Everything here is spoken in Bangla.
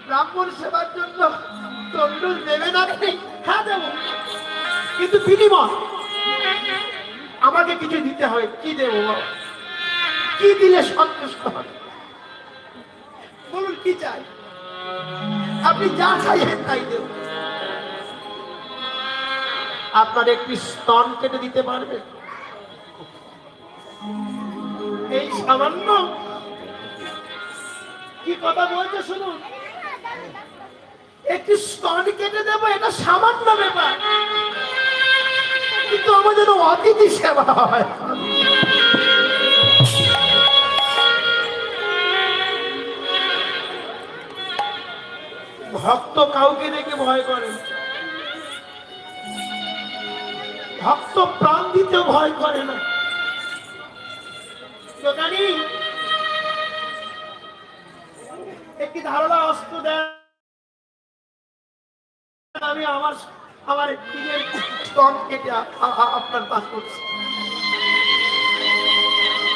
ব্রাহ্মণ সেবার জন্য তন্ডুল দেবেন আপনি? হ্যাঁ দেব, কিন্তু বিনিময় আমাকে কিছু দিতে হবে। কি দেবো বাবা? কি দিলে সন্তুষ্ট হবে বলুন? কি চাই? আপনি যা চাইবেন তাই দেব। আপনার একটি স্তন কেটে দিতে পারবে? এই সামান্য? কি কথা বলছে শুনুন, একটি স্তন কেটে দেবো, এটা সামান্য ব্যাপার, কিন্তু আমাদের অতিথি সেবা হয়। ভক্ত কাউকে দেখে ভয় করে, ভক্ত প্রাণ দিতে ভয় করে না। দোকানি একটি ধারণা অস্ত্র দেন, আমি আমার আমার নিজের স্তন কেটে আপনার কাজ করছি।